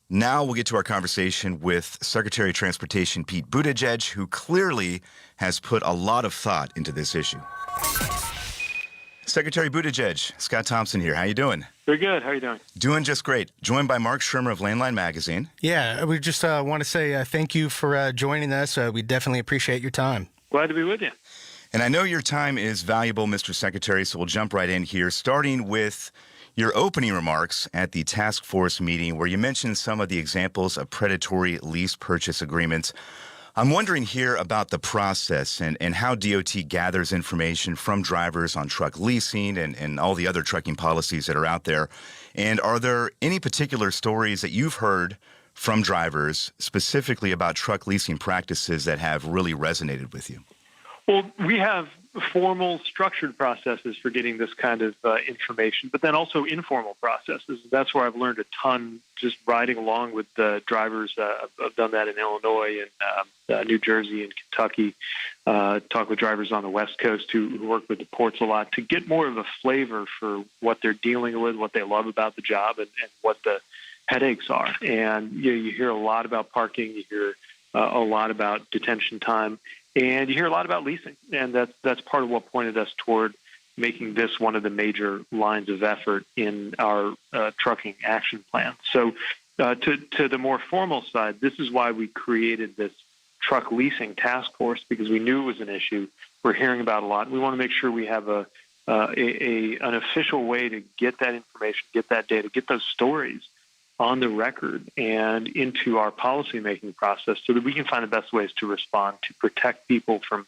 Now we'll get to our conversation with Secretary of Transportation Pete Buttigieg, who clearly has put a lot of thought into this issue. Secretary Buttigieg, Scott Thompson here. How you doing? Very good. How are you doing? Doing just great. Joined by Mark Schirmer of Landline Magazine. Yeah, we just want to say thank you for joining us. We definitely appreciate your time. Glad to be with you. And I know your time is valuable, Mr. Secretary, so we'll jump right in here, starting with your opening remarks at the task force meeting where you mentioned some of the examples of predatory lease purchase agreements. I'm wondering here about the process and how DOT gathers information from drivers on truck leasing and all the other trucking policies that are out there. And are there any particular stories that you've heard from drivers specifically about truck leasing practices that have really resonated with you? Well, we have formal, structured processes for getting this kind of information, but then also informal processes. That's where I've learned a ton just riding along with the drivers. I've done that in Illinois and New Jersey and Kentucky. Talk with drivers on the West Coast who work with the ports a lot to get more of a flavor for what they're dealing with, what they love about the job, and what the headaches are. And you hear a lot about parking. You hear a lot about detention time. And you hear a lot about leasing, and that's part of what pointed us toward making this one of the major lines of effort in our trucking action plan. So to the more formal side, this is why we created this truck leasing task force, because we knew it was an issue we're hearing about a lot. We want to make sure we have an official way to get that information, get that data, get those stories on the record and into our policymaking process so that we can find the best ways to respond to protect people from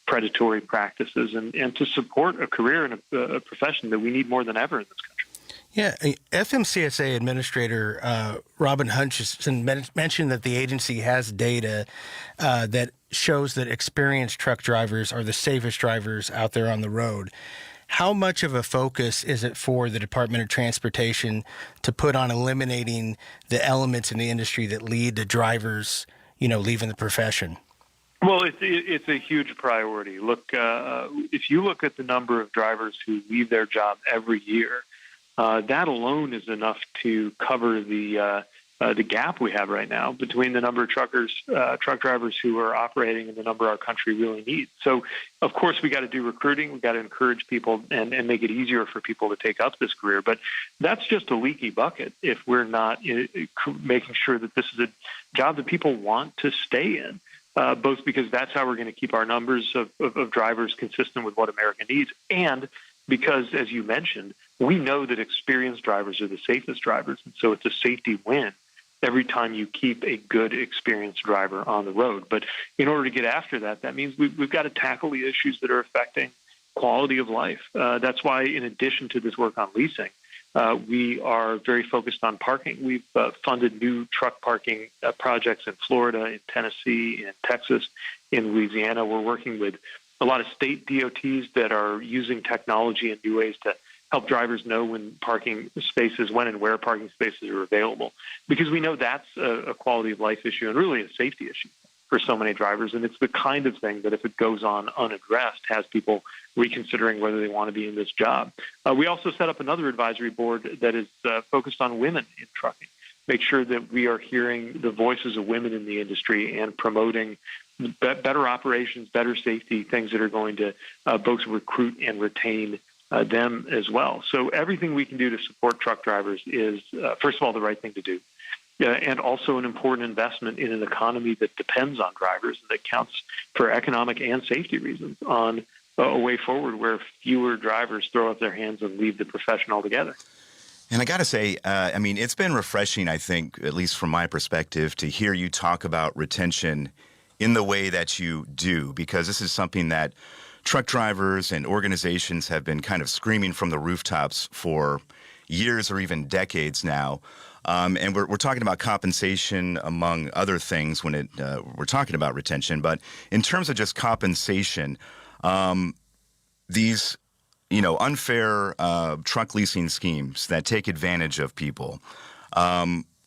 predatory practices and to support a career and a profession that we need more than ever in this country. Yeah, FMCSA Administrator Robin Hutchinson mentioned that the agency has data that shows that experienced truck drivers are the safest drivers out there on the road. How much of a focus is it for the Department of Transportation to put on eliminating the elements in the industry that lead to drivers, leaving the profession? Well, it's a huge priority. Look, if you look at the number of drivers who leave their job every year, that alone is enough to cover the gap we have right now between the number of truck drivers who are operating and the number our country really needs. So, of course, we got to do recruiting. We got to encourage people and make it easier for people to take up this career. But that's just a leaky bucket if we're not making sure that this is a job that people want to stay in, both because that's how we're going to keep our numbers of drivers consistent with what America needs, and because, as you mentioned, we know that experienced drivers are the safest drivers, and so it's a safety win every time you keep a good, experienced driver on the road. But in order to get after that, that means we've got to tackle the issues that are affecting quality of life. That's why, in addition to this work on leasing, we are very focused on parking. We've funded new truck parking projects in Florida, in Tennessee, in Texas, in Louisiana. We're working with a lot of state DOTs that are using technology in new ways to help drivers know when and where parking spaces are available, because we know that's a quality of life issue and really a safety issue for so many drivers. And it's the kind of thing that, if it goes on unaddressed, has people reconsidering whether they want to be in this job. We also set up another advisory board that is focused on women in trucking, make sure that we are hearing the voices of women in the industry and promoting better operations, better safety, things that are going to both recruit and retain them as well. So everything we can do to support truck drivers is, first of all, the right thing to do, and also an important investment in an economy that depends on drivers and that counts for economic and safety reasons on a way forward where fewer drivers throw up their hands and leave the profession altogether. And I got to say, it's been refreshing, I think, at least from my perspective, to hear you talk about retention in the way that you do, because this is something that truck drivers and organizations have been kind of screaming from the rooftops for years or even decades now. And we're talking about compensation, among other things, when we're talking about retention. But in terms of just compensation, these unfair truck leasing schemes that take advantage of people,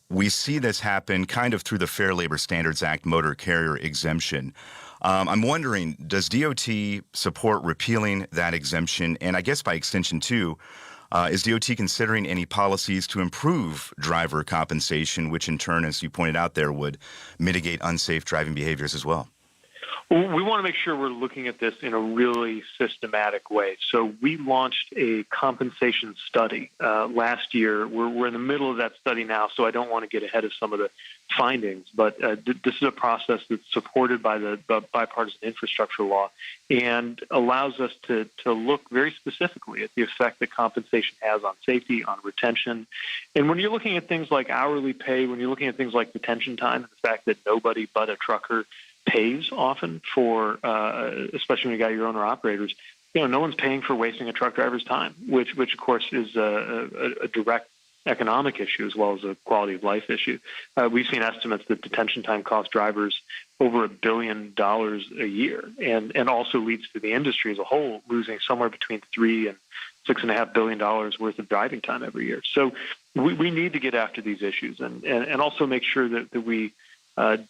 we see this happen kind of through the Fair Labor Standards Act motor carrier exemption. I'm wondering, does DOT support repealing that exemption? And I guess by extension, too, Is DOT considering any policies to improve driver compensation, which in turn, as you pointed out there, would mitigate unsafe driving behaviors as well? Well, we want to make sure we're looking at this in a really systematic way. So we launched a compensation study last year. We're in the middle of that study now, so I don't want to get ahead of some of the findings. But this is a process that's supported by the bipartisan infrastructure law and allows us to look very specifically at the effect that compensation has on safety, on retention. And when you're looking at things like hourly pay, when you're looking at things like detention time, and the fact that nobody but a trucker pays often for, especially when you got your owner operators, no one's paying for wasting a truck driver's time, which of course is a direct economic issue as well as a quality of life issue. We've seen estimates that detention time costs drivers over $1 billion a year, and also leads to the industry as a whole losing somewhere between $3 and $6.5 billion worth of driving time every year. So we need to get after these issues and also make sure that we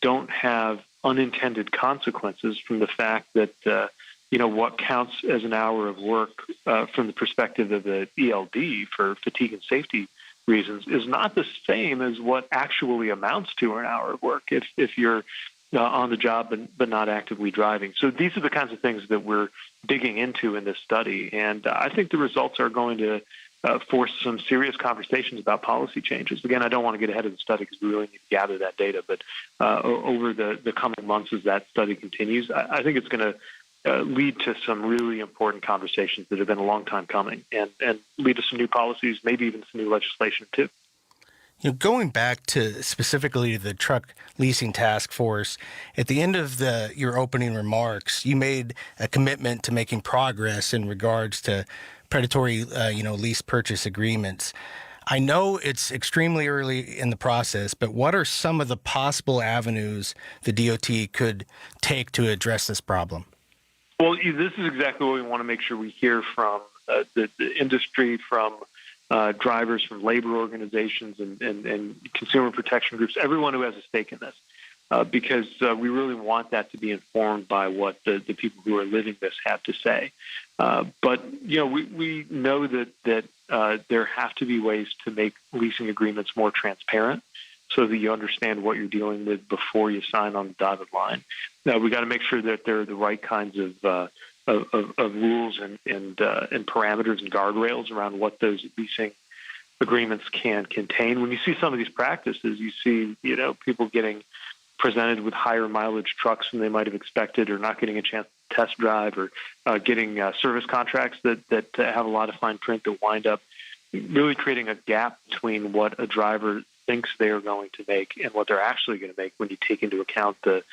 don't have unintended consequences from the fact that what counts as an hour of work from the perspective of the ELD for fatigue and safety reasons is not the same as what actually amounts to an hour of work if you're on the job but not actively driving. So these are the kinds of things that we're digging into in this study, and I think the results are going to force some serious conversations about policy changes. Again, I don't want to get ahead of the study because we really need to gather that data, but over the coming months as that study continues, I think it's going to lead to some really important conversations that have been a long time coming and lead to some new policies, maybe even some new legislation too. Going back to specifically the truck leasing task force, at the end of your opening remarks, you made a commitment to making progress in regards to predatory, lease purchase agreements. I know it's extremely early in the process, but what are some of the possible avenues the DOT could take to address this problem? Well, this is exactly what we want to make sure we hear from the industry, from drivers, from labor organizations and consumer protection groups, everyone who has a stake in this, because we really want that to be informed by what the people who are living this have to say. But we know that there have to be ways to make leasing agreements more transparent so that you understand what you're dealing with before you sign on the dotted line. Now, we got to make sure that there are the right kinds of rules and parameters and guardrails around what those leasing agreements can contain. When you see some of these practices, you see people getting presented with higher mileage trucks than they might have expected, or not getting a chance to test drive, or getting service contracts that have a lot of fine print that wind up really creating a gap between what a driver thinks they are going to make and what they're actually going to make when you take into account the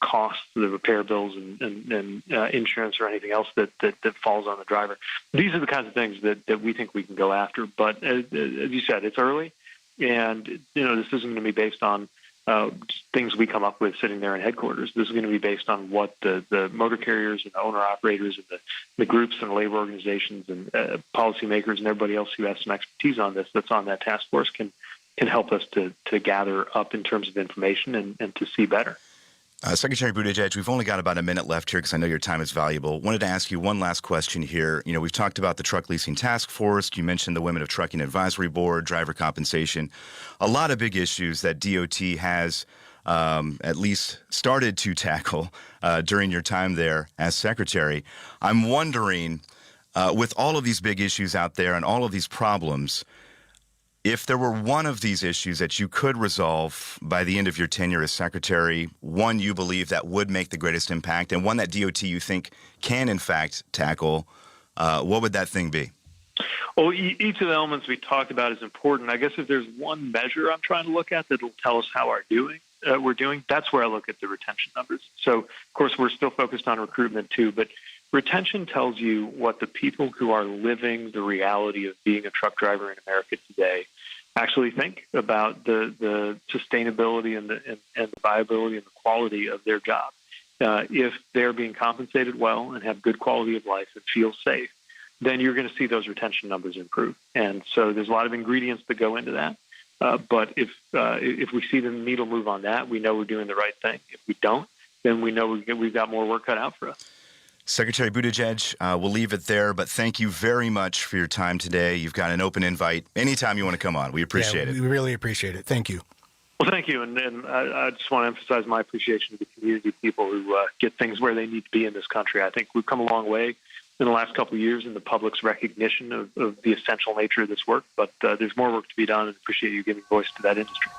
costs, the repair bills, and insurance or anything else that falls on the driver. These are the kinds of things that we think we can go after. But as you said, it's early, and this isn't going to be based on things we come up with sitting there in headquarters. This is going to be based on what the motor carriers and the owner operators and the groups and the labor organizations and policymakers and everybody else who has some expertise on this that's on that task force can help us to gather up in terms of information and to see better. Secretary Buttigieg, we've only got about a minute left here because I know your time is valuable. Wanted to ask you one last question here. We've talked about the truck leasing task force. You mentioned the Women of Trucking Advisory Board, driver compensation, a lot of big issues that DOT has at least started to tackle during your time there as secretary. I'm wondering, with all of these big issues out there and all of these problems, if there were one of these issues that you could resolve by the end of your tenure as secretary, one you believe that would make the greatest impact, and one that DOT you think can, in fact, tackle, what would that thing be? Well, each of the elements we talked about is important. I guess if there's one measure I'm trying to look at that will tell us how we're doing, that's where I look at the retention numbers. So, of course, we're still focused on recruitment too, but retention tells you what the people who are living the reality of being a truck driver in America today actually think about the sustainability and the viability and the quality of their job. If they're being compensated well and have good quality of life and feel safe, then you're going to see those retention numbers improve. And so there's a lot of ingredients that go into that. But if we see the needle move on that, we know we're doing the right thing. If we don't, then we know we've got more work cut out for us. Secretary Buttigieg, we'll leave it there, but thank you very much for your time today. You've got an open invite anytime you want to come on. We appreciate it. We really appreciate it. Thank you. Well, thank you. And I just want to emphasize my appreciation to the community people who get things where they need to be in this country. I think we've come a long way in the last couple of years in the public's recognition of the essential nature of this work, but there's more work to be done, and appreciate you giving voice to that industry.